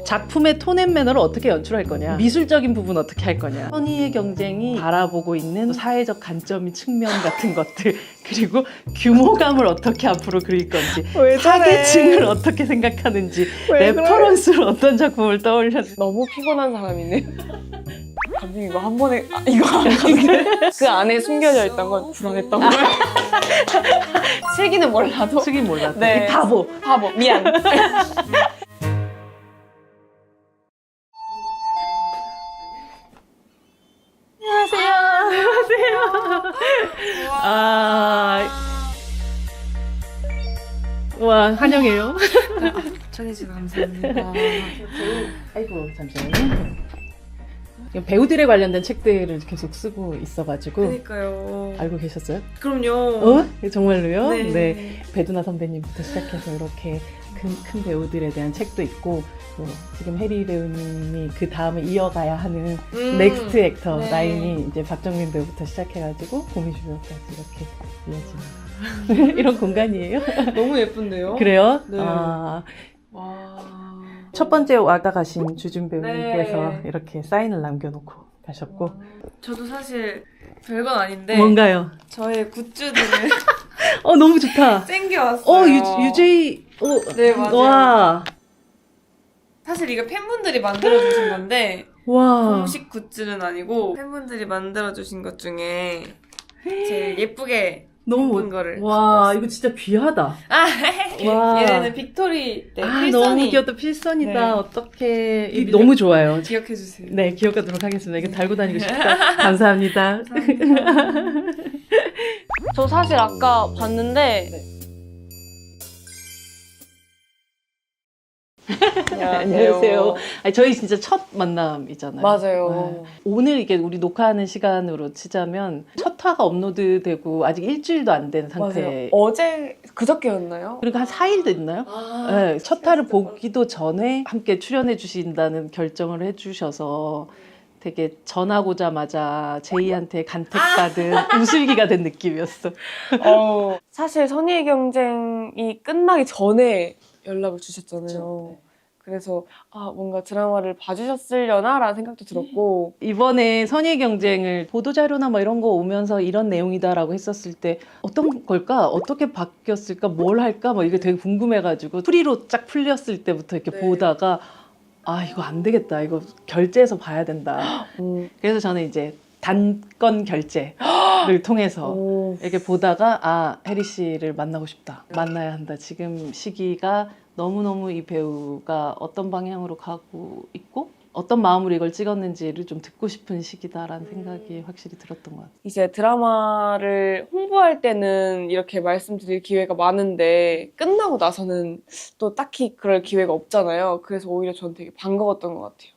작품의 톤 앤 매너를 어떻게 연출할 거냐, 미술적인 부분 어떻게 할 거냐, 선의의 경쟁이 바라보고 있는 사회적 관점인 측면 같은 것들, 그리고 규모감을 어떻게 앞으로 그릴 건지, 타겟층을 어떻게 생각하는지, 레퍼런스를 어떤 작품을 떠올렸는지. 너무 피곤한 사람이네. 감독님 이거 한 번에 이거 안 하는데 그 안에 숨겨져 있던 건 불안했던 거예요. 슬기는 몰라도 쓰긴 몰랐다. 네. 이 바보. 미안. 와, 환영해요. 초대해주셔서 감사합니다. 아이고, 잠시만요. 배우들에 관련된 책들을 계속 쓰고 있어가지고. 그러니까요. 알고 계셨어요? 그럼요. 정말로요? 네. 배두나 선배님부터 시작해서 이렇게 큰 배우들에 대한 책도 있고, 지금 해리 배우님이 그 다음에 이어가야 하는 넥스트 액터 네. 라인이 이제 박정민 배우부터 시작해가지고 고미주 배우까지 이렇게 이어지는 이런 공간이에요. 너무 예쁜데요? 그래요? 네. 와. 첫 번째 와가 가신 주준 배우님께서 네. 이렇게 사인을 남겨놓고 가셨고. 저도 사실 별건 아닌데 뭔가요? 저의 굿즈들을 너무 좋다. 챙겨왔어요. 유제이. 네, 맞아요. 와. 사실 이거 팬분들이 만들어주신 건데 와. 공식 굿즈는 아니고 팬분들이 만들어주신 것 중에 제일 예쁘게 생긴 거를 와, 이거 진짜 귀하다. 와. 얘네는 빅토리 때 너무 필선이 귀엽다. 필선이다. 네. 어떡해. 이거 너무 좋아요. 기억해주세요. 네, 기억하도록 하겠습니다. 이거 달고 다니고 싶다. 감사합니다. 저 사실 아까 봤는데 안녕하세요. 저희 진짜 첫 만남이잖아요. 맞아요. 오늘 이게 우리 녹화하는 시간으로 치자면 첫 화가 업로드되고 아직 일주일도 안 된 상태. 맞아요. 어제 그저께였나요? 그러니까 한 4일 됐나요? 네, 첫 화를 보기도 전에 함께 출연해 주신다는 결정을 해주셔서 되게 전화고자마자 제이한테 간택받은 우슬기가 된 느낌이었어. 사실 선의의 경쟁이 끝나기 전에 연락을 주셨잖아요. 그래서 뭔가 드라마를 봐주셨으려나 라는 생각도 들었고 이번에 선의의 경쟁을 보도자료나 뭐 이런 거 오면서 이런 내용이다라고 했었을 때 어떤 걸까? 어떻게 바뀌었을까? 뭘 할까? 뭐 이게 되게 궁금해가지고 프리로 쫙 풀렸을 때부터 이렇게 보다가 이거 안 되겠다. 이거 결제해서 봐야 된다. 그래서 저는 이제 단건 결제를 통해서 이렇게 보다가 해리 씨를 만나고 싶다. 만나야 한다. 지금 시기가 너무너무 이 배우가 어떤 방향으로 가고 있고 어떤 마음으로 이걸 찍었는지를 좀 듣고 싶은 시기다라는 생각이 확실히 들었던 것 같아요. 이제 드라마를 홍보할 때는 이렇게 말씀드릴 기회가 많은데 끝나고 나서는 또 딱히 그럴 기회가 없잖아요. 그래서 오히려 저는 되게 반가웠던 것 같아요.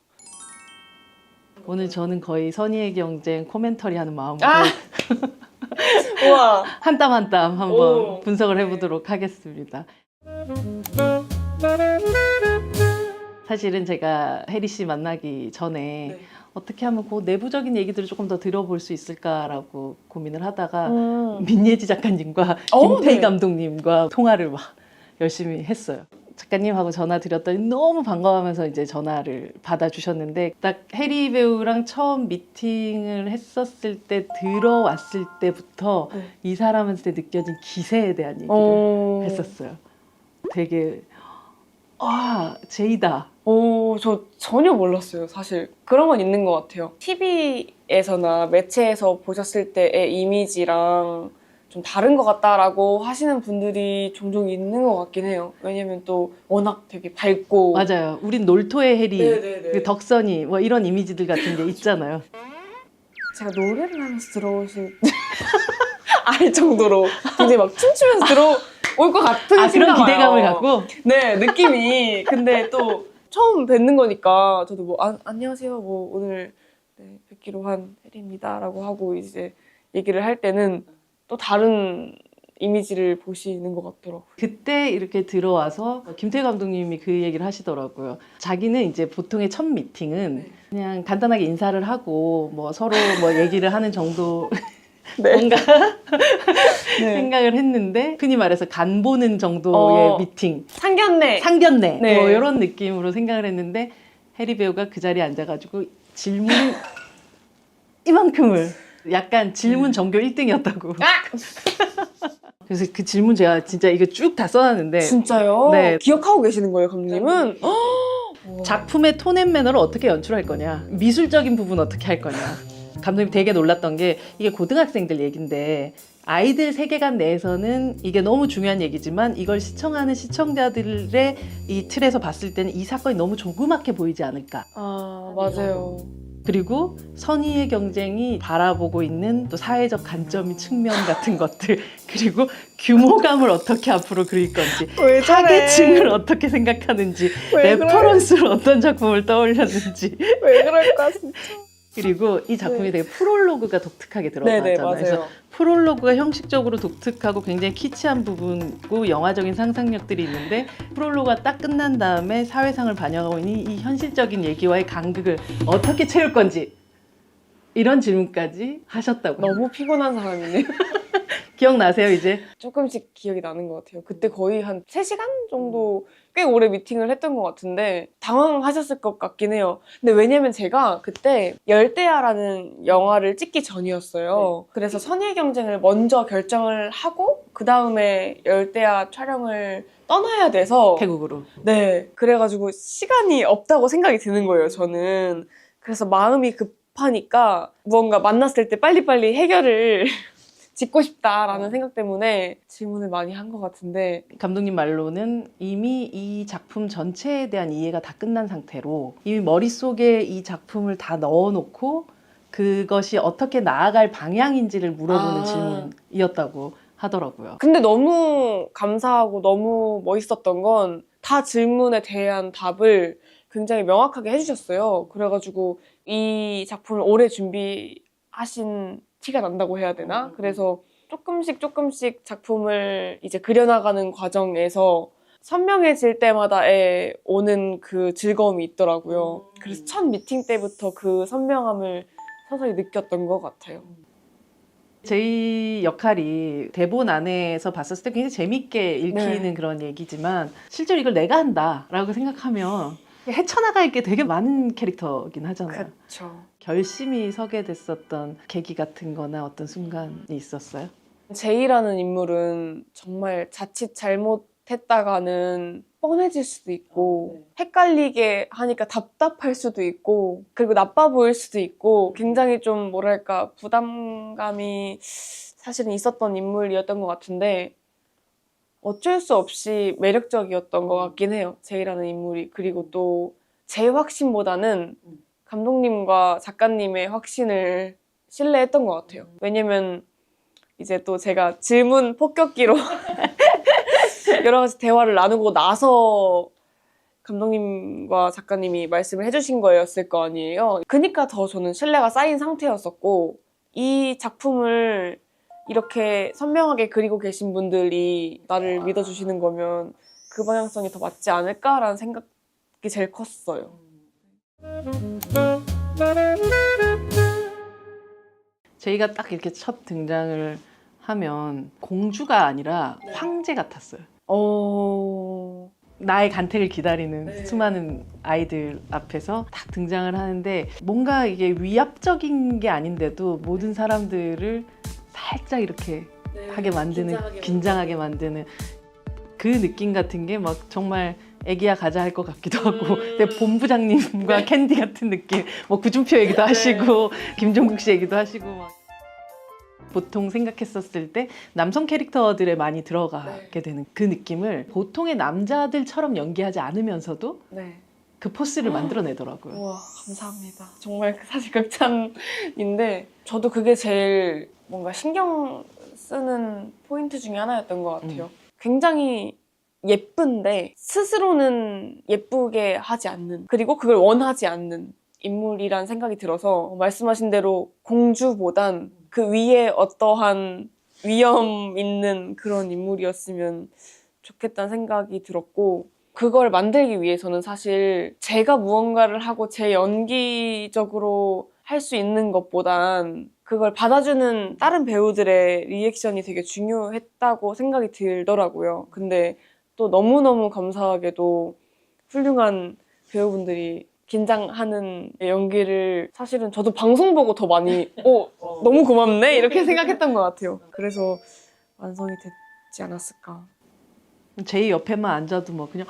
오늘 저는 거의 선의의 경쟁 코멘터리 하는 마음으로 우와. 한 땀 한 땀 한번 분석을 해보도록 하겠습니다. 사실은 제가 혜리 씨 만나기 전에 어떻게 하면 그 내부적인 얘기들을 조금 더 들어볼 수 있을까라고 고민을 하다가 민예지 작가님과 김태희 감독님과 통화를 막 열심히 했어요. 작가님하고 전화 드렸더니 너무 반가워하면서 이제 전화를 받아주셨는데 딱 해리 배우랑 처음 미팅을 했었을 때 들어왔을 때부터 이 사람한테 느껴진 기세에 대한 얘기를 했었어요. 되게 제이다. 저 전혀 몰랐어요. 사실 그런 건 있는 것 같아요. TV에서나 매체에서 보셨을 때의 이미지랑 좀 다른 것 같다라고 하시는 분들이 종종 있는 것 같긴 해요. 왜냐면 또 워낙 되게 밝고 맞아요. 우린 놀토의 해리, 네네네. 덕선이 뭐 이런 이미지들 같은 게 있잖아요. 제가 노래를 하면서 들어오실 알 정도로 굉장히 막 춤추면서 들어올 것 같은 그런 기대감을 갖고? 네, 느낌이. 근데 또 처음 뵙는 거니까 저도 뭐 안녕하세요, 뭐 오늘 뵙기로 한 해리입니다 라고 하고 이제 얘기를 할 때는 또 다른 이미지를 보시는 것 같더라고요. 그때 이렇게 들어와서 김태희 감독님이 그 얘기를 하시더라고요. 자기는 이제 보통의 첫 미팅은 그냥 간단하게 인사를 하고 뭐 서로 뭐 얘기를 하는 정도 네. 뭔가 네. 생각을 했는데 흔히 말해서 간 보는 정도의 미팅, 상견례. 상견례 네. 뭐 이런 느낌으로 생각을 했는데 해리 배우가 그 자리에 앉아가지고 질문을 이만큼을 약간 질문 전교 1등이었다고. 그래서 그 질문 제가 진짜 이거 쭉 다 써놨는데 진짜요? 네. 기억하고 계시는 거예요, 감독님은? 작품의 톤 앤 매너를 어떻게 연출할 거냐, 미술적인 부분 어떻게 할 거냐. 감독님 되게 놀랐던 게 이게 고등학생들 얘긴데 아이들 세계관 내에서는 이게 너무 중요한 얘기지만 이걸 시청하는 시청자들의 이 틀에서 봤을 때는 이 사건이 너무 조그맣게 보이지 않을까. 아, 맞아요. 그리고 선의의 경쟁이 바라보고 있는 또 사회적 관점의 측면 같은 것들, 그리고 규모감을 어떻게 앞으로 그릴 건지, 왜 타겟층을 어떻게 생각하는지, 왜 그래? 레퍼런스로 어떤 작품을 떠올렸는지, 왜 그럴까, 진짜. 그리고 이 작품이 네. 되게 프롤로그가 독특하게 들어가잖아요. 네네, 그래서 맞아요. 프롤로그가 형식적으로 독특하고 굉장히 키치한 부분이고 영화적인 상상력들이 있는데 프롤로그가 딱 끝난 다음에 사회상을 반영하고 있는 이 현실적인 얘기와의 간극을 어떻게 채울 건지 이런 질문까지 하셨다고. 너무 피곤한 사람이네. 기억나세요 이제? 조금씩 기억이 나는 것 같아요. 그때 거의 한 3시간 정도 꽤 오래 미팅을 했던 것 같은데 당황하셨을 것 같긴 해요. 근데 왜냐면 제가 그때 열대야라는 영화를 찍기 전이었어요. 그래서 선의의 경쟁을 먼저 결정을 하고 그 다음에 열대야 촬영을 떠나야 돼서 태국으로. 네, 그래가지고 시간이 없다고 생각이 드는 거예요, 저는. 그래서 마음이 급하니까 무언가 만났을 때 빨리빨리 해결을 짓고 싶다라는 생각 때문에 질문을 많이 한 것 같은데 감독님 말로는 이미 이 작품 전체에 대한 이해가 다 끝난 상태로 이미 머릿속에 이 작품을 다 넣어놓고 그것이 어떻게 나아갈 방향인지를 물어보는 아. 질문이었다고 하더라고요. 근데 너무 감사하고 너무 멋있었던 건 다 질문에 대한 답을 굉장히 명확하게 해주셨어요. 그래가지고 이 작품을 오래 준비하신 티가 난다고 해야 되나? 그래서 조금씩 작품을 이제 그려나가는 과정에서 선명해질 때마다에 오는 그 즐거움이 있더라고요. 그래서 첫 미팅 때부터 그 선명함을 서서히 느꼈던 것 같아요. 제 역할이 대본 안에서 봤었을 때 굉장히 재밌게 읽히는 네. 그런 얘기지만 실제로 이걸 내가 한다라고 생각하면 헤쳐나갈 게 되게 많은 캐릭터긴 하잖아요. 그쵸. 결심이 서게 됐었던 계기 같은 거나 어떤 순간이 있었어요? 제이라는 인물은 정말 자칫 잘못했다가는 뻔해질 수도 있고 헷갈리게 하니까 답답할 수도 있고 그리고 나빠 보일 수도 있고 굉장히 좀 뭐랄까 부담감이 사실은 있었던 인물이었던 것 같은데 어쩔 수 없이 매력적이었던 것 같긴 해요. 제이라는 인물이. 그리고 또 제 확신보다는 감독님과 작가님의 확신을 신뢰했던 것 같아요. 왜냐면 이제 또 제가 질문 폭격기로 여러 가지 대화를 나누고 나서 감독님과 작가님이 말씀을 해주신 거였을 거 아니에요. 그러니까 더 저는 신뢰가 쌓인 상태였었고 이 작품을 이렇게 선명하게 그리고 계신 분들이 나를 믿어주시는 거면 그 방향성이 더 맞지 않을까라는 생각이 제일 컸어요. 제이가 딱 이렇게 첫 등장을 하면 공주가 아니라 황제 같았어요. 나의 간택을 기다리는 수많은 아이들 앞에서 딱 등장을 하는데 뭔가 이게 위압적인 게 아닌데도 모든 사람들을 살짝 이렇게 하게 만드는, 긴장하게 만드는 그 느낌 같은 게 막 정말 애기야 가자 할 것 같기도 하고 근데 본부장님과 캔디 같은 느낌, 뭐 구준표 얘기도 하시고 김종국 씨 얘기도 하시고 막. 보통 생각했었을 때 남성 캐릭터들에 많이 들어가게 되는 그 느낌을 보통의 남자들처럼 연기하지 않으면서도 네. 그 포스를 만들어내더라고요. 우와, 감사합니다. 정말 사실 극찬인데 저도 그게 제일 뭔가 신경 쓰는 포인트 중에 하나였던 것 같아요. 굉장히 예쁜데 스스로는 예쁘게 하지 않는, 그리고 그걸 원하지 않는 인물이란 생각이 들어서 말씀하신 대로 공주보단 그 위에 어떠한 위험 있는 그런 인물이었으면 좋겠다는 생각이 들었고 그걸 만들기 위해서는 사실 제가 무언가를 하고 제 연기적으로 할 수 있는 것보단 그걸 받아주는 다른 배우들의 리액션이 되게 중요했다고 생각이 들더라고요. 근데 또 너무너무 감사하게도 훌륭한 배우분들이 긴장하는 연기를 사실은 저도 방송 보고 더 많이 너무 고맙네 이렇게 생각했던 것 같아요. 그래서 완성이 됐지 않았을까. 제이 옆에만 앉아도 뭐 그냥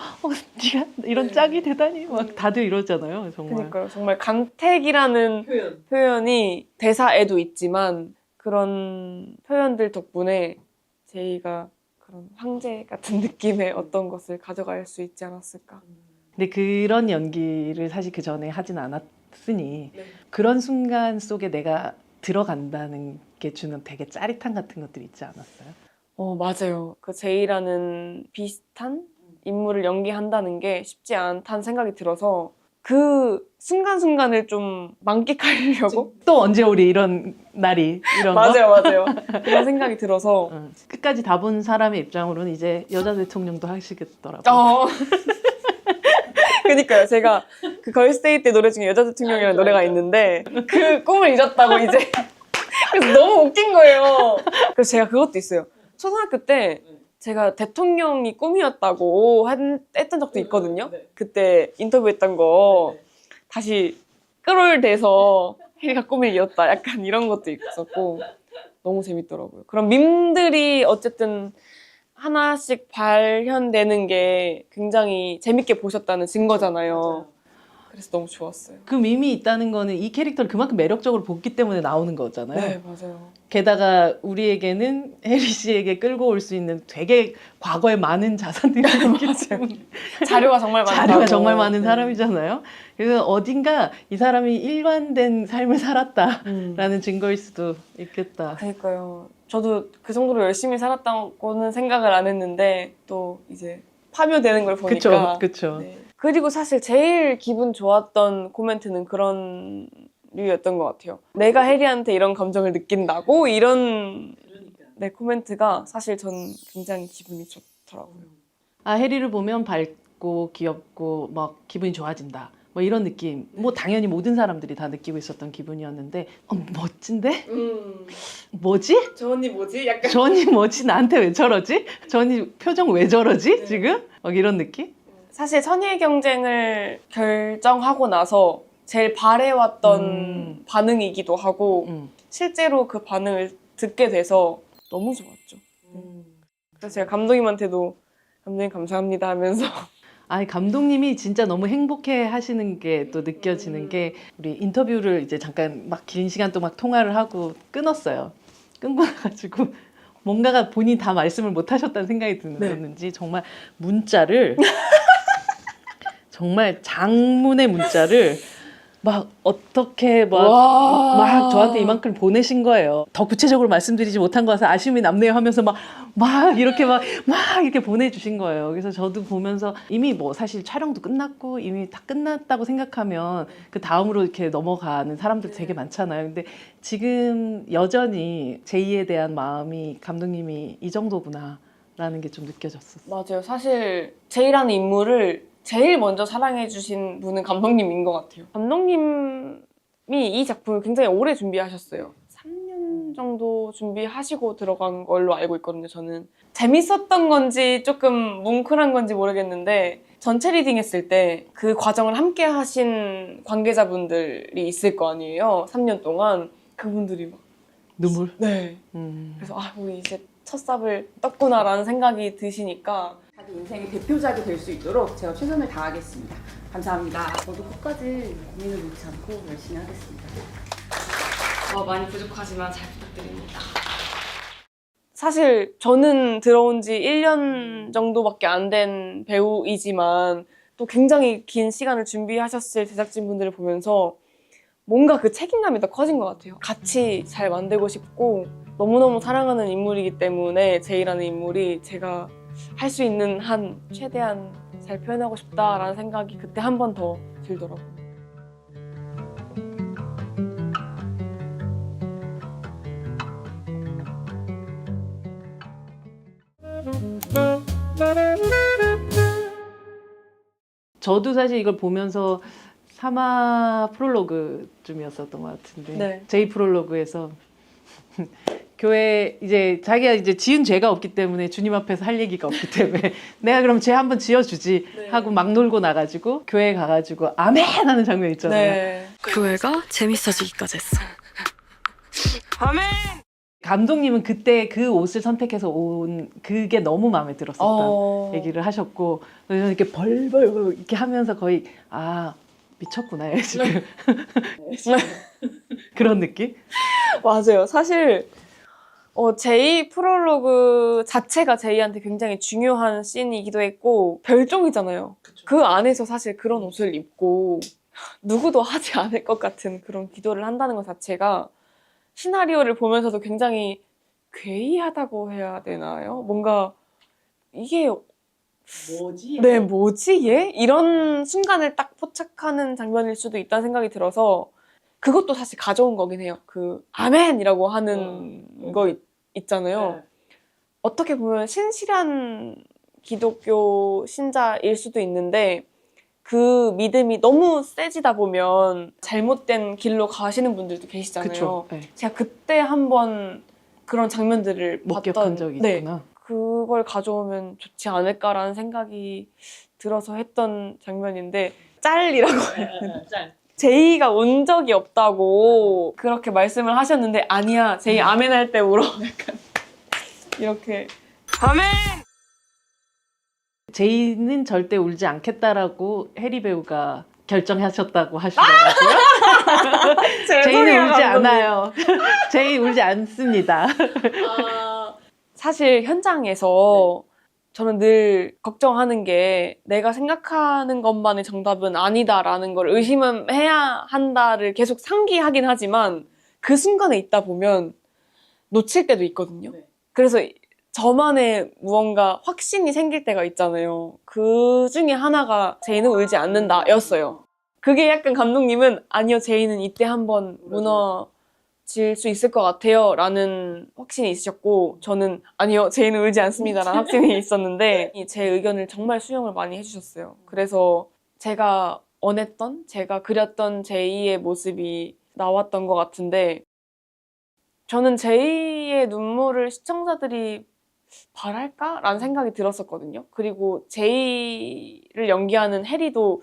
네가 이런 짝이 되다니 막 다들 이러잖아요. 정말. 그러니까요. 정말 간택이라는 표현이 대사에도 있지만 그런 표현들 덕분에 제이가 그런 황제 같은 느낌의 어떤 것을 가져갈 수 있지 않았을까. 근데 그런 연기를 사실 그 전에 하진 않았으니 그런 순간 속에 내가 들어간다는 게 주는 되게 짜릿함 같은 것들 있지 않았어요? 맞아요. 그 제이라는 비슷한 인물을 연기한다는 게 쉽지 않다는 생각이 들어서 그 순간순간을 좀 만끽하려고 또 언제 우리 이런 날이 이런 거? 맞아요. 그런 생각이 들어서 끝까지 다 본 사람의 입장으로는 이제 여자 대통령도 하시겠더라고요. 그니까요. 제가 그 걸스데이 때 노래 중에 여자 대통령이라는 노래가 있는데 그 꿈을 이뤘다고 이제 그래서 너무 웃긴 거예요. 그래서 제가 그것도 있어요. 초등학교 때 제가 대통령이 꿈이었다고 했던 적도 있거든요. 그때 인터뷰했던 거 다시 끌어올대서 혜리가 꿈을 이뤘다 약간 이런 것도 있었고 너무 재밌더라고요. 그런 밈들이 어쨌든 하나씩 발현되는 게 굉장히 재밌게 보셨다는 증거잖아요. 그래서 너무 좋았어요. 그 밈이 있다는 거는 이 캐릭터를 그만큼 매력적으로 봤기 때문에 나오는 거잖아요. 네, 맞아요. 게다가 우리에게는 혜리 씨에게 끌고 올 수 있는 되게 과거에 많은 자산들이 있기 때문에 자료가 정말 많다고. 자료가 정말 많은 네. 사람이잖아요. 그래서 어딘가 이 사람이 일관된 삶을 살았다라는 증거일 수도 있겠다. 그러니까요. 저도 그 정도로 열심히 살았다고는 생각을 안 했는데 또 이제 파묘되는 걸 보니까. 그쵸. 네. 그리고 사실 제일 기분 좋았던 코멘트는 그런 류였던 것 같아요. 내가 혜리한테 이런 감정을 느낀다고 이런 네, 코멘트가 사실 전 굉장히 기분이 좋더라고요. 아, 혜리를 보면 밝고 귀엽고 막 기분이 좋아진다. 뭐 이런 느낌. 뭐 당연히 모든 사람들이 다 느끼고 있었던 기분이었는데 멋진데? 뭐지? 저 언니 뭐지? 약간 저 언니 뭐지? 나한테 왜 저러지? 저 언니 표정 왜 저러지? 지금? 막 이런 느낌? 사실 선의의 경쟁을 결정하고 나서 제일 바래왔던 반응이기도 하고 실제로 그 반응을 듣게 돼서 너무 좋았죠. 그래서 제가 감독님한테도 감독님 감사합니다 하면서 아니 감독님이 진짜 너무 행복해 하시는 게 또 느껴지는 게 우리 인터뷰를 이제 잠깐 막 긴 시간 또 막 통화를 하고 끊었어요. 끊고 나가지고 뭔가가 본인 다 말씀을 못 하셨다는 생각이 들었는지 정말 문자를 정말 장문의 문자를 막 어떻게 막 저한테 이만큼 보내신 거예요. 더 구체적으로 말씀드리지 못한 것 같아서 아쉬움이 남네요 하면서 막 이렇게 막 이렇게 보내주신 거예요. 그래서 저도 보면서 이미 뭐 사실 촬영도 끝났고 이미 다 끝났다고 생각하면 그 다음으로 이렇게 넘어가는 사람들 되게 많잖아요. 근데 지금 여전히 제이에 대한 마음이 감독님이 이 정도구나 라는 게 좀 느껴졌었어요. 맞아요. 사실 제이라는 인물을 제일 먼저 사랑해주신 분은 감독님인 것 같아요. 감독님이 이 작품을 굉장히 오래 준비하셨어요. 3년 정도 준비하시고 들어간 걸로 알고 있거든요, 저는. 재밌었던 건지 조금 뭉클한 건지 모르겠는데 전체 리딩 했을 때 그 과정을 함께 하신 관계자분들이 있을 거 아니에요. 3년 동안. 그분들이 막 눈물? 네. 그래서 우리 이제 첫 삽을 떴구나라는 생각이 드시니까 자기 인생의 대표작이 될 수 있도록 제가 최선을 다하겠습니다. 감사합니다. 저도 끝까지 고민을 놓지 않고 열심히 하겠습니다. 많이 부족하지만 잘 부탁드립니다. 사실 저는 들어온 지 1년 정도밖에 안 된 배우이지만 또 굉장히 긴 시간을 준비하셨을 제작진분들을 보면서 뭔가 그 책임감이 더 커진 것 같아요. 같이 잘 만들고 싶고 너무너무 사랑하는 인물이기 때문에 제이라는 인물이 제가 할 수 있는 한 최대한 잘 표현하고 싶다라는 생각이 그때 한 번 더 들더라고요. 저도 사실 이걸 보면서 3화 프롤로그쯤이었었던 것 같은데 네. J 프롤로그에서 교회 이제 자기가 이제 지은 죄가 없기 때문에 주님 앞에서 할 얘기가 없기 때문에 내가 그럼 죄 한번 지어주지 네. 하고 막 놀고 나가지고 교회 가가지고 아멘 하는 장면 있잖아요. 네. 교회가 재밌어지기까지 했어. 아멘. 감독님은 그때 그 옷을 선택해서 온 그게 너무 마음에 들었었다 얘기를 하셨고 저는 이렇게 벌벌 이렇게 하면서 거의 아 미쳤구나 얘 지금 그런 느낌? 맞아요. 사실 제이 프롤로그 자체가 제이한테 굉장히 중요한 씬이기도 했고 별종이잖아요. 그 안에서 사실 그런 옷을 입고 누구도 하지 않을 것 같은 그런 기도를 한다는 것 자체가 시나리오를 보면서도 굉장히 괴이하다고 해야 되나요? 뭔가 이게 뭐지? 네, 뭐지 얘? 이런 순간을 딱 포착하는 장면일 수도 있다는 생각이 들어서 그것도 사실 가져온 거긴 해요. 그 아멘이라고 하는 거 있잖아요. 네. 어떻게 보면 신실한 기독교 신자일 수도 있는데 그 믿음이 너무 세지다 보면 잘못된 길로 가시는 분들도 계시잖아요. 그쵸. 네. 제가 그때 한번 그런 장면들을 목격한 봤던 적이 네, 있구나. 그걸 가져오면 좋지 않을까라는 생각이 들어서 했던 장면인데 짤이라고 해요. 제이가 운 적이 없다고 그렇게 말씀을 하셨는데 아니야 제이 아멘 할 때 울어 약간 이렇게 아멘 제이는 절대 울지 않겠다라고 해리 배우가 결정하셨다고 하시더라고요. 제이는 울지 않아요. 제이 울지 않습니다. 사실 현장에서 저는 늘 걱정하는 게 내가 생각하는 것만의 정답은 아니다라는 걸 의심은 해야 한다를 계속 상기하긴 하지만 그 순간에 있다 보면 놓칠 때도 있거든요. 네. 그래서 저만의 무언가 확신이 생길 때가 있잖아요. 그 중에 하나가 제이는 울지 않는다 였어요. 그게 약간 감독님은 아니요 제이는 이때 한번 무너질 수 있을 것 같아요 라는 확신이 있으셨고 저는 아니요 제이는 울지 않습니다 라는 확신이 있었는데 제 의견을 정말 수용을 많이 해주셨어요. 그래서 제가 원했던 제가 그렸던 제이의 모습이 나왔던 것 같은데 저는 제이의 눈물을 시청자들이 바랄까? 라는 생각이 들었었거든요. 그리고 제이를 연기하는 해리도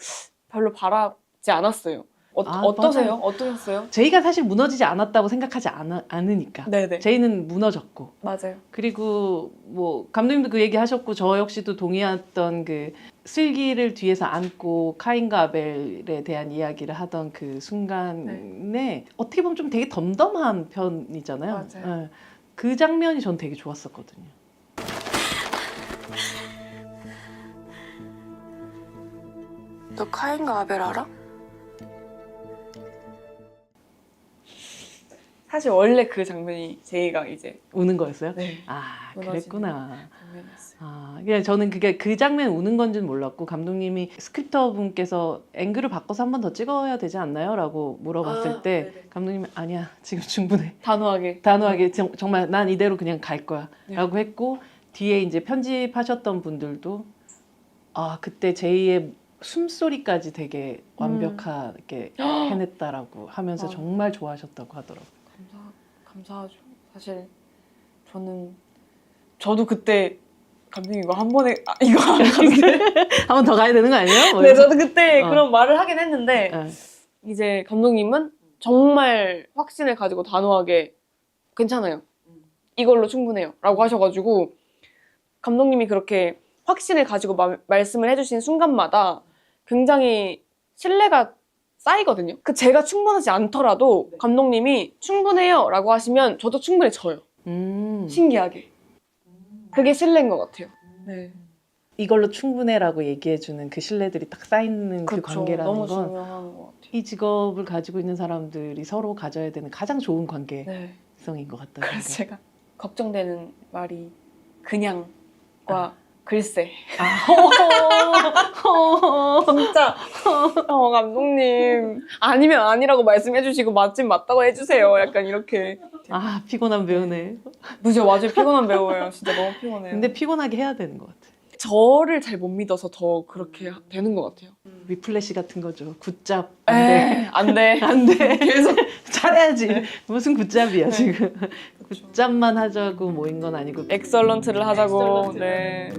별로 바라지 않았어요. 어떠세요? 맞아요. 어떠셨어요? 제이가 사실 무너지지 않았다고 생각하지 않으니까. 네네. 제이는 무너졌고. 맞아요. 그리고 뭐 감독님도 그 얘기 하셨고 저 역시도 동의했던 그 슬기를 뒤에서 안고 카인과 아벨에 대한 이야기를 하던 그 순간에 어떻게 보면 좀 되게 덤덤한 편이잖아요. 맞아요. 예. 그 장면이 전 되게 좋았었거든요. 너 카인과 아벨 알아? 사실 원래 그 장면이 제이가 이제 우는 거였어요? 네. 아, 무너지는 그랬구나. 장면이었어요. 아, 그냥 저는 그게 그 장면 우는 건지는 몰랐고 감독님이 스크립터 분께서 앵글을 바꿔서 한 번 더 찍어야 되지 않나요? 라고 물어봤을 때 네네. 감독님이 아니야 지금 충분해. 단호하게. 단호하게 정말 난 이대로 그냥 갈 거야 네. 라고 했고 뒤에 이제 편집하셨던 분들도 아 그때 제이의 숨소리까지 되게 완벽하게 해냈다라고 하면서 아. 정말 좋아하셨다고 하더라고요. 감사하죠. 사실 저도 그때 감독님 이거 한 번에 이거 안 하는데 한 번 더 가야 되는 거 아니에요? 뭐 네, 이러면서. 저도 그때 어. 그런 말을 하긴 했는데 네. 이제 감독님은 정말 확신을 가지고 단호하게 괜찮아요. 이걸로 충분해요. 라고 하셔가지고 감독님이 그렇게 확신을 가지고 말씀을 해주신 순간마다 굉장히 신뢰가 쌓이거든요. 제가 충분하지 않더라도 감독님이 충분해요 라고 하시면 저도 충분해져요. 신기하게. 그게 신뢰인 것 같아요. 네. 이걸로 충분해라고 얘기해주는 그 신뢰들이 딱 쌓이는 그 그쵸. 관계라는 너무 건 중요한 것 같아요. 이 직업을 가지고 있는 사람들이 서로 가져야 되는 가장 좋은 관계성인 네. 것 같다는 그래서 생각. 제가 걱정되는 말이 그냥과 글쎄. 진짜 감독님 아니면 아니라고 말씀해주시고 맞진 맞다고 해주세요. 약간 이렇게. 아 피곤한 배우네. 맞아요. 피곤한 배우예요. 진짜 너무 피곤해요. 근데 피곤하게 해야 되는 것 같아. 저를 잘 못 믿어서 더 그렇게 되는 것 같아요. 위플래시 같은 거죠. 굿잡. 안 돼. 안 돼. 안 돼. 계속 잘해야지. 무슨 굿잡이야 지금. 굿잡만 하자고 모인 건 아니고. 엑설런트를 하자고. 네.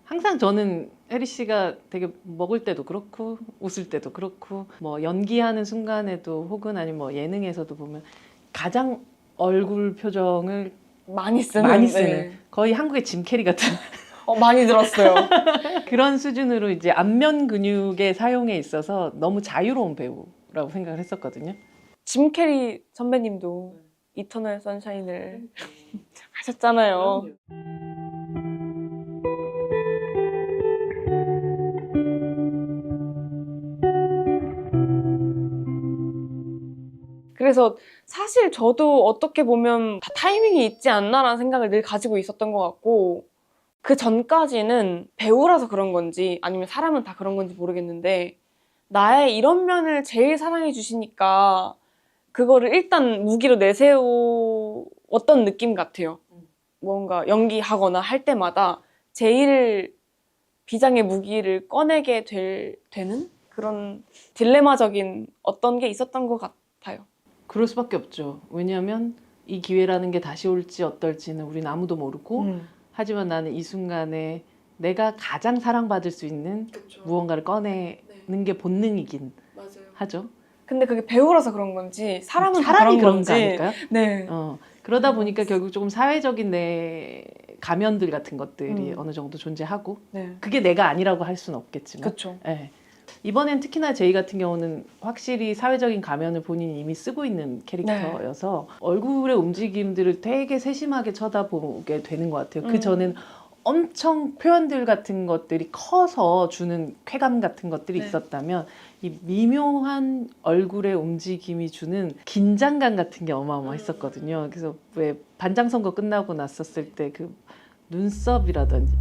항상 저는 혜리 씨가 되게 먹을 때도 그렇고 웃을 때도 그렇고 뭐 연기하는 순간에도 혹은 아니면 뭐 예능에서도 보면 가장 얼굴 표정을 많이 쓰는. 많이 쓰는 네. 거의 한국의 짐 캐리 같은 많이 들었어요. 그런 수준으로 이제 안면 근육의 사용에 있어서 너무 자유로운 배우라고 생각을 했었거든요. 짐 캐리 선배님도 이터널 선샤인을 하셨잖아요. 그래서 사실 저도 어떻게 보면 다 타이밍이 있지 않나라는 생각을 늘 가지고 있었던 것 같고, 그 전까지는 배우라서 그런 건지 아니면 사람은 다 그런 건지 모르겠는데 나의 이런 면을 제일 사랑해 주시니까 그거를 일단 무기로 내세웠던 느낌 같아요. 뭔가 연기하거나 할 때마다 제일 비장의 무기를 꺼내게 되는 그런 딜레마적인 어떤 게 있었던 것 같아요. 그럴 수밖에 없죠. 왜냐하면 이 기회라는 게 다시 올지 어떨지는 우린 아무도 모르고 하지만 나는 이 순간에 내가 가장 사랑받을 수 있는 무언가를 꺼내는 게 본능이긴 하죠. 근데 그게 배우라서 그런 건지 사람은 다 사람이 그런 그런 거 건지. 아닐까요? 네. 그러다 보니까 결국 조금 사회적인 내 가면들 같은 것들이 어느 정도 존재하고 네. 그게 내가 아니라고 할 수는 없겠지만 그렇죠. 예. 이번엔 특히나 제이 같은 경우는 확실히 사회적인 가면을 본인이 이미 쓰고 있는 캐릭터여서 얼굴의 움직임들을 되게 세심하게 쳐다보게 되는 것 같아요. 그 전엔 엄청 표현들 같은 것들이 커서 주는 쾌감 같은 것들이 있었다면 이 미묘한 얼굴의 움직임이 주는 긴장감 같은 게 어마어마했었거든요. 그래서 왜 반장 선거 끝나고 났었을 때 그 눈썹이라든지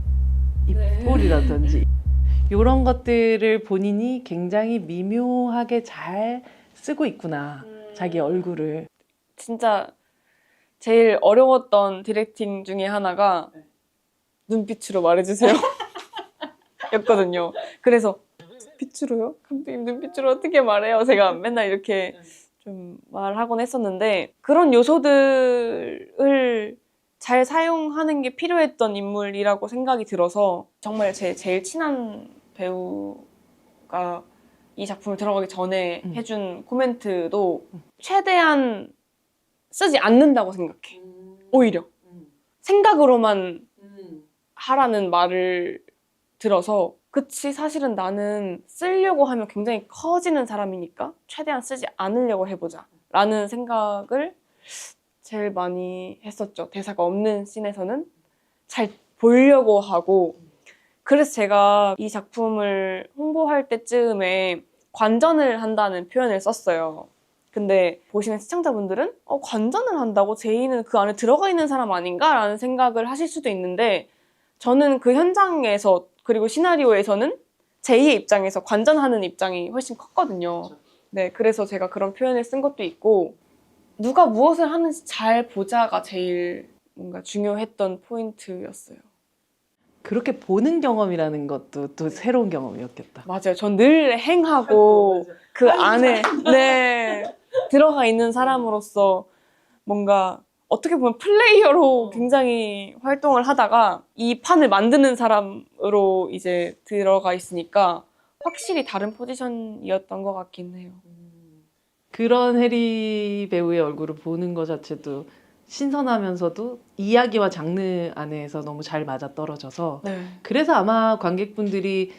입꼬리라든지 이런 것들을 본인이 굉장히 미묘하게 잘 쓰고 있구나. 자기 얼굴을. 진짜 제일 어려웠던 디렉팅 중에 하나가 눈빛으로 말해주세요 였거든요. 그래서 눈빛으로요? 감독님 눈빛으로 어떻게 말해요? 제가 맨날 이렇게 좀 말하곤 했었는데 그런 요소들을 잘 사용하는 게 필요했던 인물이라고 생각이 들어서 정말 제 제일 친한 배우가 이 작품을 들어가기 전에 해준 코멘트도 최대한 쓰지 않는다고 생각해. 오히려 생각으로만 하라는 말을 들어서 그치 사실은 나는 쓰려고 하면 굉장히 커지는 사람이니까 최대한 쓰지 않으려고 해보자 라는 생각을 제일 많이 했었죠. 대사가 없는 씬에서는 잘 보려고 하고. 그래서 제가 이 작품을 홍보할 때쯤에 관전을 한다는 표현을 썼어요. 근데 보시는 시청자분들은 관전을 한다고? 제이는 그 안에 들어가 있는 사람 아닌가? 라는 생각을 하실 수도 있는데 저는 그 현장에서 그리고 시나리오에서는 제이의 입장에서 관전하는 입장이 훨씬 컸거든요. 네, 그래서 제가 그런 표현을 쓴 것도 있고 누가 무엇을 하는지 잘 보자가 제일 뭔가 중요했던 포인트였어요. 그렇게 보는 경험이라는 것도 또 새로운 경험이었겠다. 맞아요. 전 늘 행하고 그 안에 들어가 있는 사람으로서 뭔가 어떻게 보면 플레이어로 굉장히 활동을 하다가 이 판을 만드는 사람으로 이제 들어가 있으니까 확실히 다른 포지션이었던 것 같긴 해요. 그런 해리 배우의 얼굴을 보는 것 자체도 신선하면서도 이야기와 장르 안에서 너무 잘 맞아떨어져서 그래서 아마 관객분들이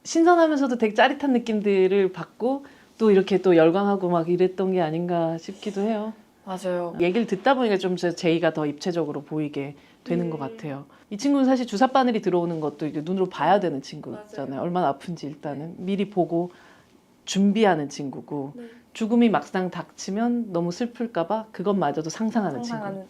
신선하면서도 되게 짜릿한 느낌들을 받고 또 이렇게 또 열광하고 막 이랬던 게 아닌가 싶기도 해요. 맞아요. 얘기를 듣다 보니까 좀 제이가 더 입체적으로 보이게 되는 것 같아요. 이 친구는 사실 주사 바늘이 들어오는 것도 이게 눈으로 봐야 되는 친구잖아요. 얼마나 아픈지 일단은 미리 보고 준비하는 친구고 죽음이 막상 닥치면 너무 슬플까봐 그것마저도 상상하는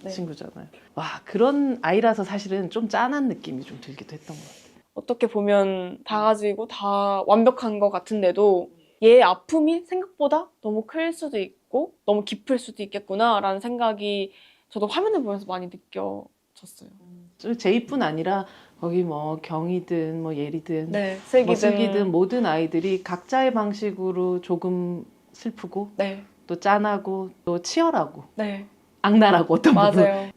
친구잖아요. 와, 그런 아이라서 사실은 좀 짠한 느낌이 좀 들기도 했던 것 같아요. 어떻게 보면 다 가지고 다 완벽한 것 같은데도 얘의 아픔이 생각보다 너무 클 수도 있고 너무 깊을 수도 있겠구나라는 생각이 저도 화면을 보면서 많이 느껴졌어요. 제이뿐 아니라 거기 뭐 경이든 뭐 예리든 네, 뭐 슬기든. 슬기든 모든 아이들이 각자의 방식으로 조금 슬프고 네, 또 짠하고 또 치열하고 네, 악랄하고 어떤 부분 맞아요.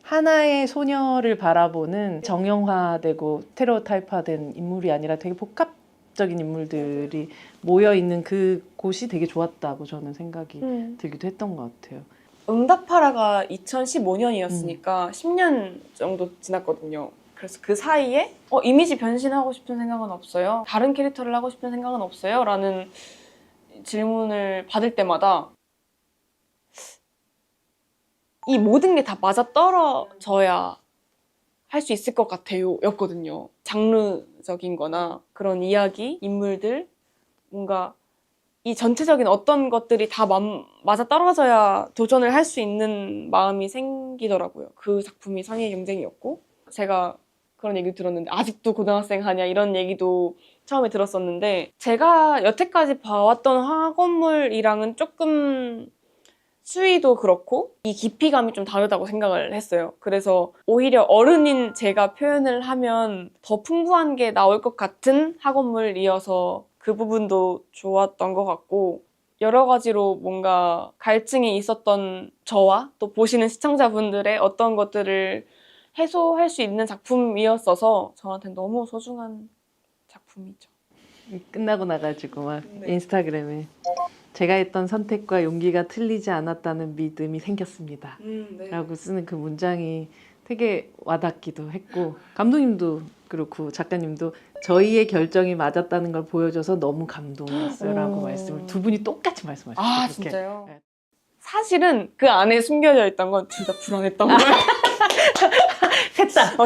하나의 소녀를 바라보는 정형화되고 스테레오타입화된 인물이 아니라 되게 복합적인 인물들이 모여 있는 그 곳이 되게 좋았다고 저는 생각이 들기도 했던 것 같아요. 응답하라가 2015년이었으니까 10년 정도 지났거든요. 그래서 그 사이에 이미지 변신하고 싶은 생각은 없어요? 다른 캐릭터를 하고 싶은 생각은 없어요? 라는 질문을 받을 때마다 이 모든 게 다 맞아떨어져야 할 수 있을 것 같아요 였거든요. 장르적인 거나 그런 이야기, 인물들 뭔가 이 전체적인 어떤 것들이 다 맞아떨어져야 도전을 할 수 있는 마음이 생기더라고요. 그 작품이 상해 경쟁이었고 제가 그런 얘기 들었는데 아직도 고등학생 하냐 이런 얘기도 처음에 들었었는데 제가 여태까지 봐왔던 학원물이랑은 조금 수위도 그렇고 이 깊이감이 좀 다르다고 생각을 했어요. 그래서 오히려 어른인 제가 표현을 하면 더 풍부한 게 나올 것 같은 학원물이어서 그 부분도 좋았던 것 같고 여러 가지로 뭔가 갈증이 있었던 저와 또 보시는 시청자분들의 어떤 것들을 해소할 수 있는 작품이었어서 저한테는 너무 소중한 작품이죠. 끝나고 나가지고 막 네. 인스타그램에 제가 했던 선택과 용기가 틀리지 않았다는 믿음이 생겼습니다. 네. 라고 쓰는 그 문장이 되게 와닿기도 했고 감독님도 그렇고 작가님도 저희의 결정이 맞았다는 걸 보여줘서 너무 감동이었어요 라고 말씀을 두 분이 똑같이 말씀하셨어요. 아 그렇게. 진짜요? 네. 사실은 그 안에 숨겨져 있던 건 둘 다 불안했던 거예요.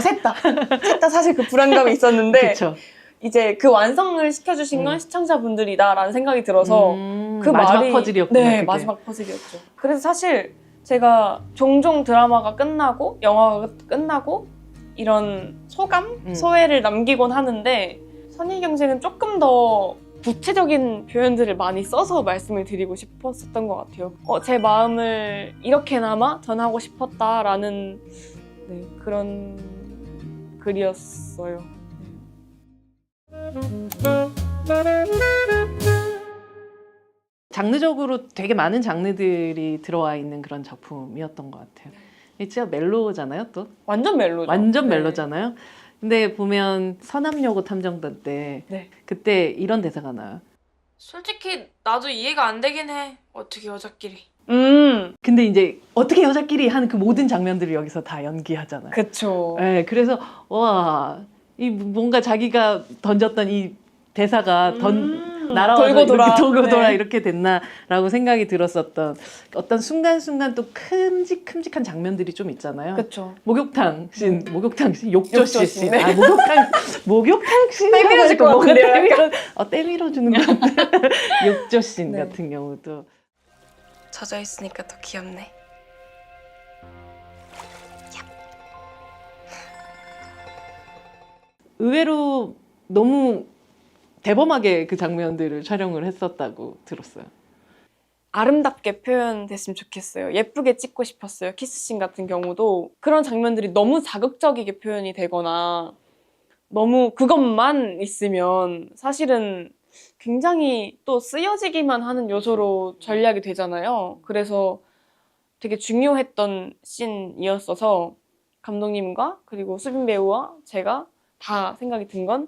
셋 다 사실 그 불안감이 있었는데 그렇죠. 이제 그 완성을 시켜주신 건 시청자분들이다라는 생각이 들어서 그 마지막 말이 퍼즐이었구나. 네, 그게. 마지막 퍼즐이었죠. 그래서 사실 제가 종종 드라마가 끝나고 영화가 끝나고 이런 소감, 소회를 남기곤 하는데 선의 경쟁은 조금 더 구체적인 표현들을 많이 써서 말씀을 드리고 싶었었던 것 같아요. 제 마음을 이렇게나마 전하고 싶었다라는 네, 그런 글이었어요. 장르적으로 되게 많은 장르들이 들어와 있는 그런 작품이었던 것 같아요. 이게 진짜 멜로잖아요, 또. 완전 멜로죠. 완전 네. 멜로잖아요. 근데 보면 서남여고 탐정단 때 네. 그때 이런 대사가 나요. 솔직히 나도 이해가 안 되긴 해. 어떻게 여자끼리. 근데 이제 어떻게 여자끼리 하는 그 모든 장면들을 여기서 다 연기하잖아요. 그쵸. 네, 그래서 와, 이 뭔가 자기가 던졌던 이 대사가 날아와서 돌고 돌아. 이렇게 돌고 돌아 네. 이렇게 됐나라고 생각이 들었었던 어떤 순간순간 또 큼직한 장면들이 좀 있잖아요. 그쵸. 목욕탕 씬, 욕조씨 욕조씬, 씬. 네. 아, 목욕탕 씬. 때밀어줄 것 같은데요, 때밀어주는 것 같아. 욕조씬 네. 같은 경우도. 젖어 있으니까 더 귀엽네. 의외로 너무 대범하게 그 장면들을 촬영을 했었다고 들었어요. 아름답게 표현됐으면 좋겠어요. 예쁘게 찍고 싶었어요. 키스씬 같은 경우도 그런 장면들이 너무 자극적이게 표현이 되거나 너무 그것만 있으면 사실은 굉장히 또 쓰여지기만 하는 요소로 전략이 되잖아요. 그래서 되게 중요했던 씬이었어서 감독님과 그리고 수빈 배우와 제가 다 생각이 든 건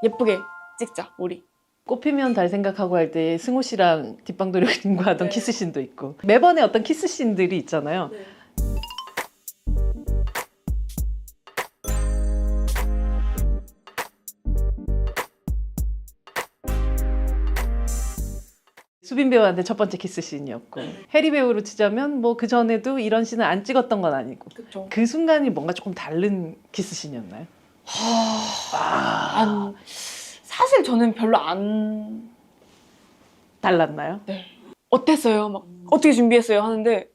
예쁘게 찍자, 우리. 꽃피면 달 생각하고 할 때 승우 씨랑 뒷방도령님과 하던 네. 키스씬도 있고 매번에 어떤 키스씬들이 있잖아요. 네. 수빈 배우한테 첫 번째 키스씬이었고 해리 배우로 치자면 뭐 그 전에도 이런 씬을 안 찍었던 건 아니고 그쵸. 그 순간이 뭔가 조금 다른 키스씬이었나요? 사실 저는 별로 안 달랐나요? 어땠어요? 막 어떻게 준비했어요? 하는데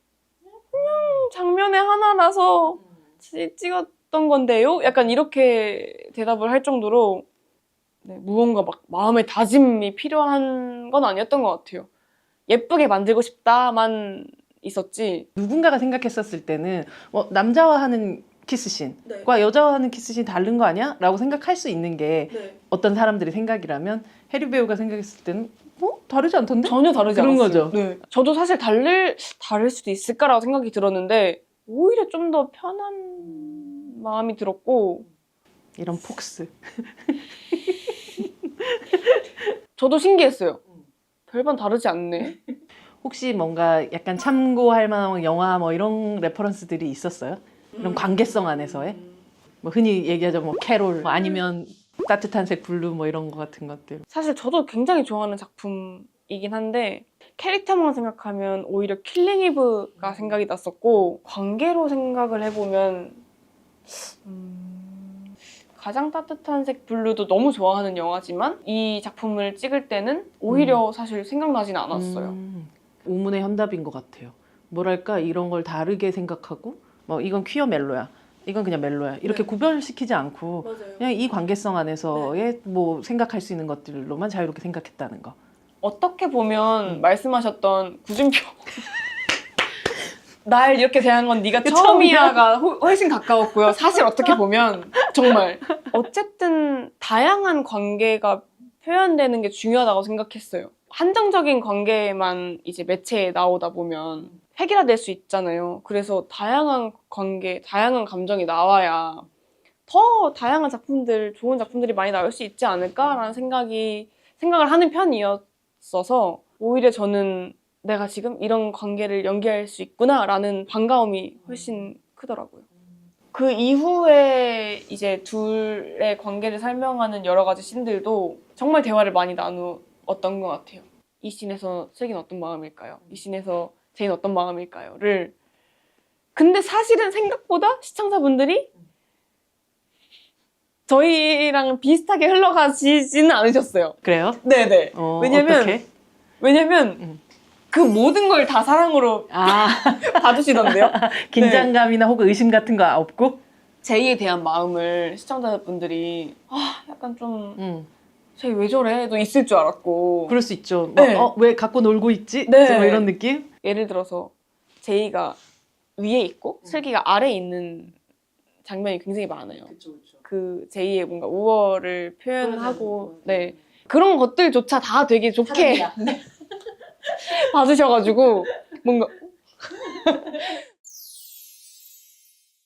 그냥 장면의 하나라서 찍었던 싶었던 건데요? 약간 이렇게 대답을 할 정도로 네, 무언가 막 마음의 다짐이 필요한 건 아니었던 것 같아요. 예쁘게 만들고 싶다만 있었지. 누군가가 생각했었을 때는 남자와 하는 키스씬과 여자와 하는 키스씬 다른 거 아니야? 라고 생각할 수 있는 게 어떤 사람들의 생각이라면 해리 배우가 생각했을 때는 다르지 않던데? 전혀 다르지 그런 않았어요. 거죠. 네. 저도 사실 다를 수도 있을까라고 생각이 들었는데 오히려 좀 더 편한 마음이 들었고 이런 폭스. 저도 신기했어요. 별반 다르지 않네. 혹시 뭔가 약간 참고할 만한 영화 뭐 이런 레퍼런스들이 있었어요? 이런 관계성 안에서의? 뭐 흔히 얘기하죠, 뭐 캐롤, 뭐 아니면 따뜻한 색 블루 뭐 이런 거 같은 것들. 사실 저도 굉장히 좋아하는 작품이긴 한데 캐릭터만 생각하면 오히려 킬링 이브가 생각이 났었고 관계로 생각을 해보면 가장 따뜻한 색 블루도 너무 좋아하는 영화지만 이 작품을 찍을 때는 오히려 사실 생각나진 않았어요. 우문의 현답인 것 같아요. 뭐랄까 이런 걸 다르게 생각하고 뭐 이건 퀴어 멜로야, 이건 그냥 멜로야 이렇게 구별시키지 않고 그냥 이 관계성 안에서의 뭐 생각할 수 있는 것들로만 자유롭게 생각했다는 거. 어떻게 보면 말씀하셨던 구준표 날 이렇게 대한 건 네가 처음이야가 훨씬 가까웠고요. 사실 어떻게 보면 정말 어쨌든 다양한 관계가 표현되는 게 중요하다고 생각했어요. 한정적인 관계만 이제 매체에 나오다 보면 획일화될 수 있잖아요. 그래서 다양한 관계, 다양한 감정이 나와야 더 다양한 작품들, 좋은 작품들이 많이 나올 수 있지 않을까라는 생각을 하는 편이었어서 오히려 저는 내가 지금 이런 관계를 연기할 수 있구나라는 반가움이 훨씬 크더라고요. 그 이후에 이제 둘의 관계를 설명하는 여러 가지 씬들도 정말 대화를 많이 나누었던 것 같아요. 이 씬에서 슬기는 어떤 마음일까요? 이 씬에서 제이는 어떤 마음일까요?를 근데 사실은 생각보다 시청자분들이 저희랑 비슷하게 흘러가지지는 않으셨어요. 그래요? 네네. 어떡해? 왜냐면 그 모든 걸 다 사랑으로 봐주시던데요. 긴장감이나 혹은 의심 같은 거 없고? 제이에 대한 마음을 시청자분들이 약간 좀 제이 왜 저래?도 있을 줄 알았고 그럴 수 있죠. 네. 왜 갖고 놀고 있지? 네. 뭐 이런 느낌? 예를 들어서 제이가 위에 있고 슬기가 아래에 있는 장면이 굉장히 많아요. 그 제이의 뭔가 우월을 표현하고 네 그런 것들조차 다 되게 좋게 봐주셔가지고 뭔가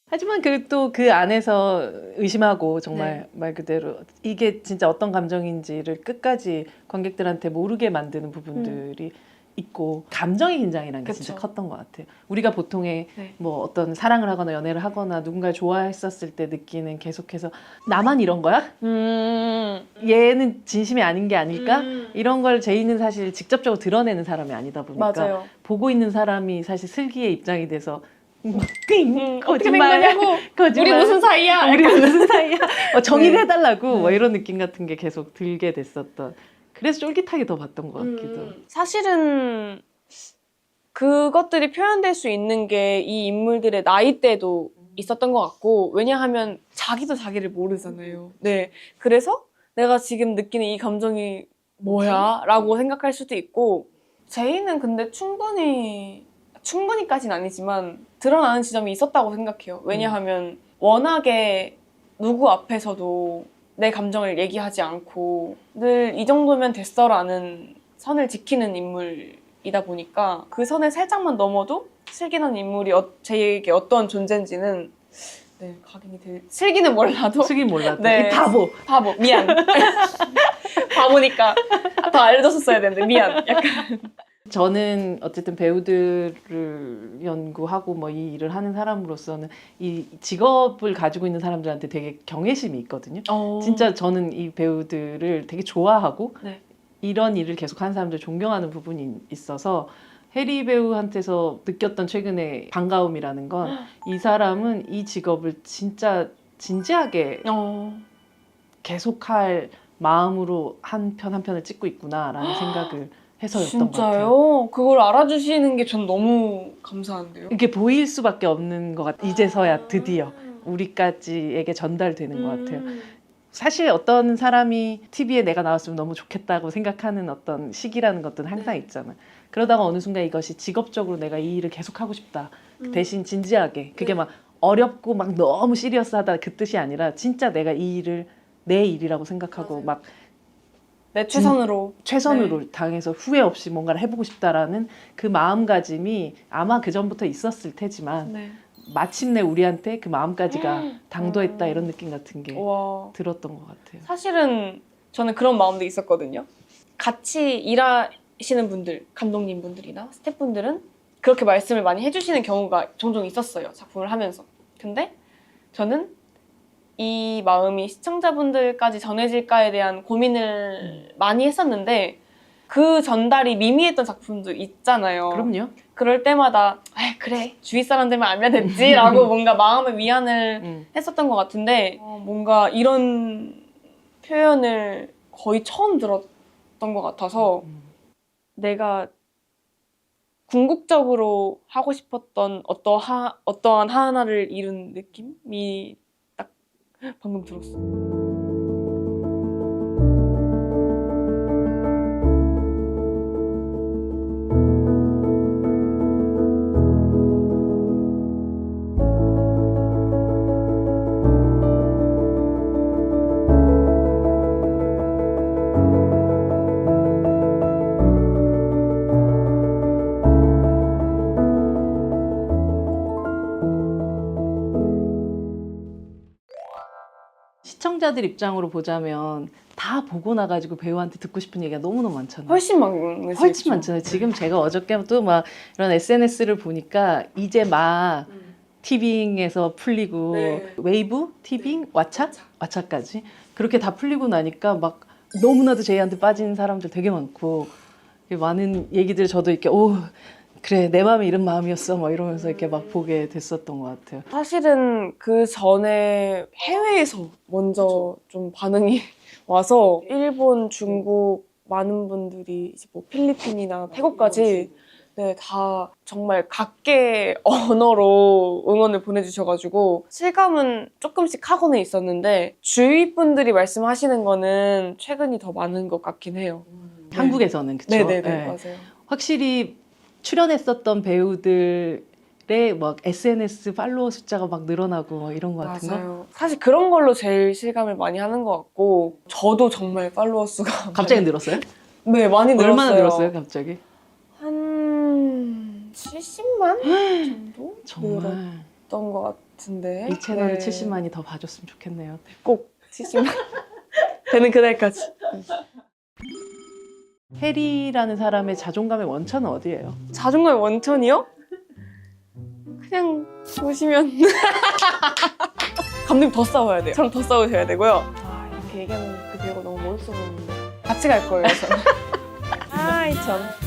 하지만 또 그 안에서 의심하고 정말 말 그대로 이게 진짜 어떤 감정인지를 끝까지 관객들한테 모르게 만드는 부분들이 있고 감정의 긴장이라는 게 진짜 그쵸. 컸던 것 같아요. 우리가 보통의 뭐 어떤 사랑을 하거나 연애를 하거나 누군가를 좋아했었을 때 느끼는 계속해서 나만 이런 거야? 얘는 진심이 아닌 게 아닐까? 이런 걸 제이는 사실 직접적으로 드러내는 사람이 아니다 보니까 맞아요. 보고 있는 사람이 사실 슬기의 입장이 돼서 어떻게 된 거짓말, 거냐고 거짓말. 우리 무슨 사이야? 우리 무슨 사이야? 정의를 네. 해달라고 뭐 이런 느낌 같은 게 계속 들게 됐었던. 그래서 쫄깃하게 더 봤던 것 같기도. 사실은 그것들이 표현될 수 있는 게 이 인물들의 나이대도 있었던 것 같고 왜냐하면 자기도 자기를 모르잖아요. 네, 그래서 내가 지금 느끼는 이 감정이 뭐야? 라고 생각할 수도 있고 제이는 근데 충분히까지는 아니지만 드러나는 지점이 있었다고 생각해요. 왜냐하면 워낙에 누구 앞에서도 내 감정을 얘기하지 않고 늘 이 정도면 됐어라는 선을 지키는 인물이다 보니까 그 선을 살짝만 넘어도 슬기라는 인물이 제이에게 어떤 존재인지는 각인이 슬기는 몰라도 슬기 몰랐다. 네. 이 바보. 미안. 바보니까 더 알려줬었어야 되는데 미안. 약간 저는 어쨌든 배우들을 연구하고 뭐 이 일을 하는 사람으로서는 이 직업을 가지고 있는 사람들한테 되게 경외심이 있거든요. 진짜 저는 이 배우들을 되게 좋아하고 이런 일을 계속 하는 사람들 존경하는 부분이 있어서 해리 배우한테서 느꼈던 최근에 반가움이라는 건 이 사람은 이 직업을 진짜 진지하게 계속할 마음으로 한 편 한 편을 찍고 있구나라는 생각을 해서였던 것 같아요. 진짜요? 그걸 알아주시는 게 전 너무 감사한데요. 이게 보일 수밖에 없는 것 같아요. 이제서야 드디어. 우리까지에게 전달되는 것 같아요. 사실 어떤 사람이 TV에 내가 나왔으면 너무 좋겠다고 생각하는 어떤 시기라는 것들은 항상 있잖아. 그러다가 어느 순간 이것이 직업적으로 내가 이 일을 계속하고 싶다. 대신 진지하게. 그게 막 어렵고 막 너무 시리어스하다 그 뜻이 아니라 진짜 내가 이 일을 내 일이라고 생각하고 막 내 최선으로. 최선으로 당해서 후회 없이 뭔가를 해보고 싶다라는 그 마음가짐이 아마 그 전부터 있었을 테지만 네. 마침내 우리한테 그 마음까지가 당도했다 이런 느낌 같은 게 와. 들었던 것 같아요. 사실은 저는 그런 마음도 있었거든요. 같이 일하시는 분들, 감독님 분들이나 스태프분들은 그렇게 말씀을 많이 해주시는 경우가 종종 있었어요. 작품을 하면서. 근데 저는 이 마음이 시청자분들까지 전해질까에 대한 고민을 많이 했었는데 그 전달이 미미했던 작품도 있잖아요. 그럼요. 그럴 때마다 그래 주위 사람들만 알면 됐지라고 뭔가 마음의 위안을 했었던 것 같은데 뭔가 이런 표현을 거의 처음 들었던 것 같아서 내가 궁극적으로 하고 싶었던 어떠한 하나를 이룬 느낌이 딱 방금 들었어. 시청자들 입장으로 보자면 다 보고 나가지고 배우한테 듣고 싶은 얘기가 너무너무 많잖아요. 훨씬 많으시죠. 훨씬 많잖아요. 지금 제가 어저께도 막 이런 SNS를 보니까 이제 막 티빙에서 풀리고 네. 웨이브, 티빙, 왓챠까지 그렇게 다 풀리고 나니까 막 너무나도 제이한테 빠진 사람들 되게 많고 많은 얘기들 저도 이렇게 오 그래 내 마음이 이런 마음이었어 뭐 이러면서 이렇게 막 보게 됐었던 것 같아요. 사실은 그 전에 해외에서 먼저 좀 반응이 와서 일본, 중국 많은 분들이 이제 뭐 필리핀이나 태국까지 네, 다 정말 각계 언어로 응원을 보내주셔가지고 실감은 조금씩 하고는 있었는데 주위 분들이 말씀하시는 거는 최근이 더 많은 것 같긴 해요. 한국에서는 그쵸? 네네네 네. 맞아요. 확실히 출연했었던 배우들의 막 SNS 팔로워 숫자가 막 늘어나고 뭐 이런 거 같은 거? 맞아요. 사실 그런 걸로 제일 실감을 많이 하는 것 같고 저도 정말 팔로워 수가 갑자기 늘었어요? 네 많이 늘었어요. 얼마나 늘었어요 갑자기? 한 70만 정도 정말 늘었던 것 같은데 이 채널을 네. 70만이 더 봐줬으면 좋겠네요. 꼭 70만 되는 그날까지. 해리라는 사람의 자존감의 원천은 어디예요? 자존감의 원천이요? 그냥 보시면 감독님 더 싸워야 돼요. 저랑 더 싸우셔야 되고요. 이렇게 얘기하면 그 배우가 너무 멋있어 보이는데 같이 갈 거예요 저는. 참.